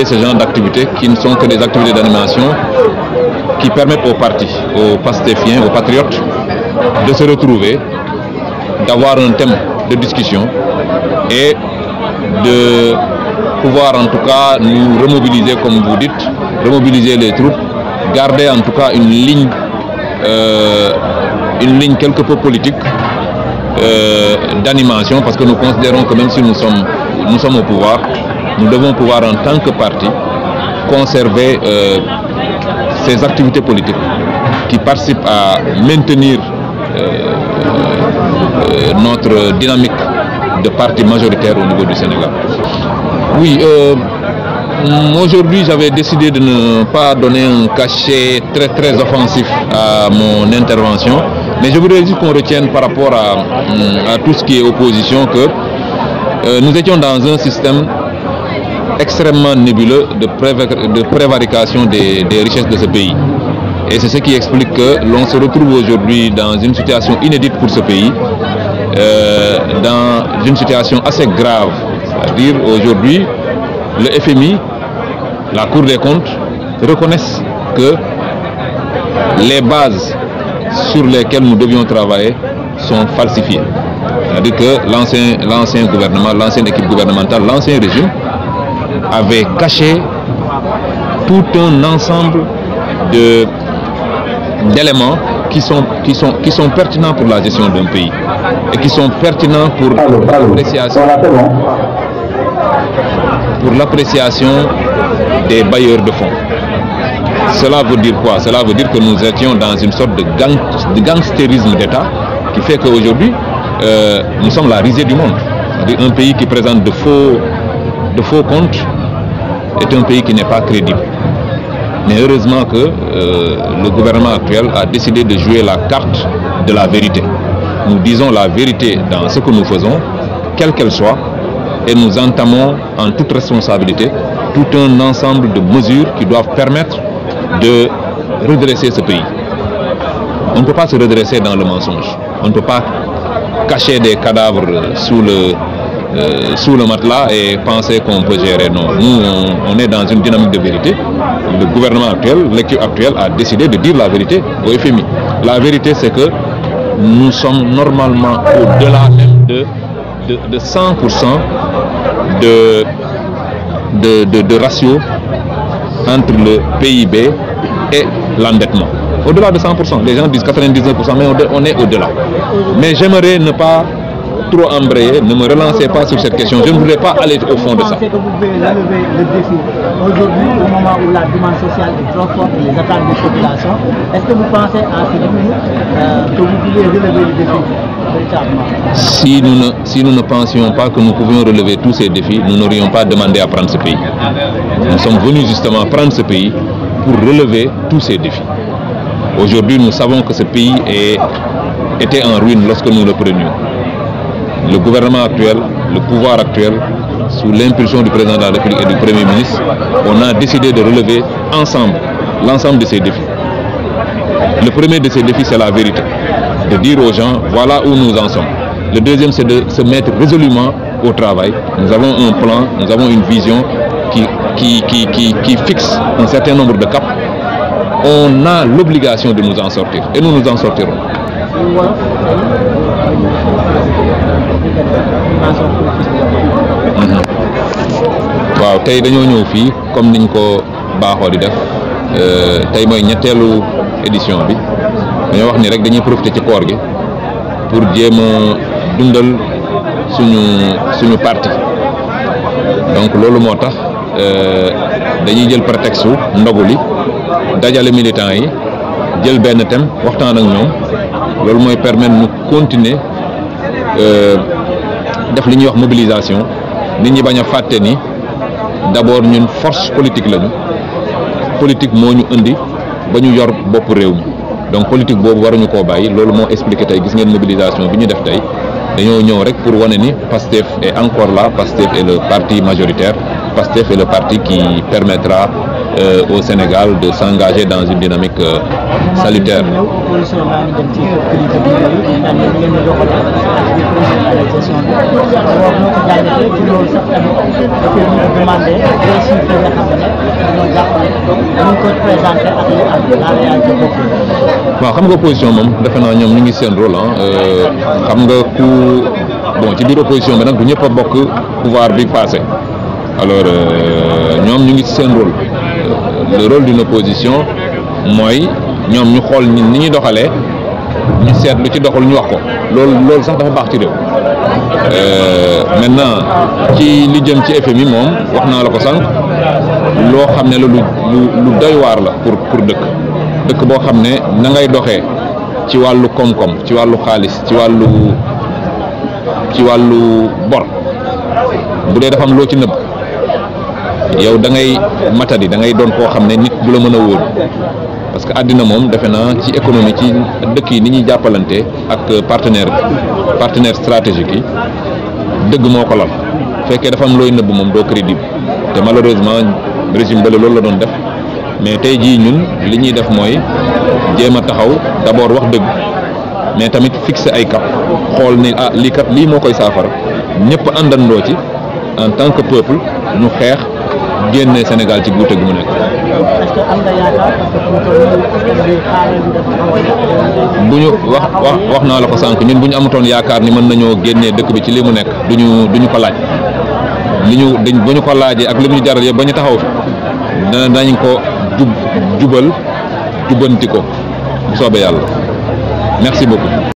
Ce genre d'activités qui ne sont que des activités d'animation qui permettent aux partis, aux pastéfiens, aux patriotes de se retrouver, d'avoir un thème de discussion et de pouvoir en tout cas nous remobiliser, comme vous dites, remobiliser les troupes, garder en tout cas une ligne quelque peu politique d'animation, parce que nous considérons que même si nous sommes au pouvoir, nous devons pouvoir en tant que parti conserver ces activités politiques qui participent à maintenir notre dynamique de parti majoritaire au niveau du Sénégal. Oui, aujourd'hui j'avais décidé de ne pas donner un cachet très offensif à mon intervention, mais je voudrais juste qu'on retienne par rapport à tout ce qui est opposition que nous étions dans un système extrêmement nébuleux de prévarication des richesses de ce pays. Et c'est ce qui explique que l'on se retrouve aujourd'hui dans une situation inédite pour ce pays, dans une situation assez grave. C'est-à-dire aujourd'hui, le FMI, la Cour des comptes, reconnaissent que les bases sur lesquelles nous devions travailler sont falsifiées. C'est-à-dire que l'ancien gouvernement, l'ancienne équipe gouvernementale, l'ancien régime avait caché tout un ensemble d'éléments qui sont pertinents pour la gestion d'un pays et qui sont pertinents pour l'appréciation des bailleurs de fonds. Cela veut dire quoi? Cela veut dire que nous étions dans une sorte de gangstérisme d'État qui fait qu'aujourd'hui, nous sommes la risée du monde. C'est-à-dire un pays qui présente de faux comptes est un pays qui n'est pas crédible. Mais heureusement que le gouvernement actuel a décidé de jouer la carte de la vérité. Nous disons la vérité dans ce que nous faisons, quelle qu'elle soit, et nous entamons en toute responsabilité tout un ensemble de mesures qui doivent permettre de redresser ce pays. On ne peut pas se redresser dans le mensonge. On ne peut pas cacher des cadavres sous le matelas et penser qu'on peut gérer. Non, nous on est dans une dynamique de vérité. Le gouvernement actuel, l'équipe actuelle a décidé de dire la vérité au FMI. La vérité, c'est que nous sommes normalement au-delà même de 100% de ratio entre le PIB et l'endettement. Au-delà de 100%, les gens disent 99%, mais on est au-delà. Mais j'aimerais ne pas trop embrayer, ne me relancez pas sur cette question, je ne voudrais pas aller au fond de ça. Vous pensez que vous pouvez relever le défi aujourd'hui, au moment où la demande sociale est trop forte, les attaques des populations, est-ce que vous pensez à ce moment que vous pouvez relever le défi véritablement? Si nous ne pensions pas que nous pouvions relever tous ces défis, nous n'aurions pas demandé à prendre ce pays. Nous sommes venus justement prendre ce pays pour relever tous ces défis. Aujourd'hui, nous savons que ce pays était en ruine lorsque nous le prenions. Le gouvernement actuel, le pouvoir actuel, sous l'impulsion du président de la République et du Premier ministre, on a décidé de relever ensemble l'ensemble de ces défis. Le premier de ces défis, c'est la vérité. De dire aux gens, voilà où nous en sommes. Le deuxième, c'est de se mettre résolument au travail. Nous avons un plan, nous avons une vision qui fixe un certain nombre de caps. On a l'obligation de nous en sortir et nous nous en sortirons. waaw tey dañoo ñëw fii comme niñ ko baaxoo di def tey mooy ñetteelu édition bi dañoo wax ni rek dañuy profiter ci koor gi pour jéem a dundal suñu parti donc loolu moo tax dañuy jël prétexte ndogu li dajale militants yi jël benn thème waxtaan ak ñoom loolu mooy permettre ñu continuer def li ñuy wax mobilisation nit ñi bañ a fàtte ni d'abord ñun force politique lañu politique moo ñu indi ba ñu yor bopp réew mi donc politique boobu waruñu koo bàyyi loolu moo expliqué tey gis ngeen mobilisation bi ñu def tey dañoo ñëw rek pour wane ni PASTEF est encore là, PASTEF est le parti majoritaire, PASTEF est le parti qui permettra au Sénégal de s'engager dans une dynamique salutaire. waaw xam nga opposition moom defe naa ñoom ñu ngi seen rôle xam nga ku bon ci biir opposition bi nag du ñëpp a bokk pouvoir bi passé alors ñoom ñu ngi ci seen rôle le rôle d'une opposition mooy ñoom ñu xool ni ñuy doxalee ñu seet lu ci doxul ñu wax ko loolu sax dafa baax ci réew maintenant ci li jëm ci FMI moom wax naa la ko sànq loo xam ne la lu doy waar la pour dëkk boo xam ne na ngay doxee ci wàllu koom-koom ci wàllu xaalis ci wàllu bor bu dee dafa am loo ci nëbb yow da ngay matadi da ngay doon koo xam ne nit du la mën a wóolu parce que àddina moom defe naa ci économie ci dëkk yi ni ñuy jàppalante ak partenaire stratégique yi dëgg moo ko lal fekkee dafa am looy nëbb moom doo crédible te malheureusement régime bële loolu la doon def mais tey jii ñun li ñuy def mooy jéem a taxaw d'abord wax dëgg mais tamit fixer ay cap xool ne lii kat lii moo koy saafara ñëpp àndandoo ci en tant que peuple ñu xeex génne Sénégal ci guute gu mu nekk. bu ñu wax naa la ko sànq ñun bu ñu amutoon yaakaar ni mën nañoo génnee dëkk bi ci li mu nekk duñu ko laaj bu ñu ko laajee ak li mu ñu jaral yëpp ba ñu taxaw fi danañ ko jubal jubbanti ko bu soobee yàlla merci beaucoup.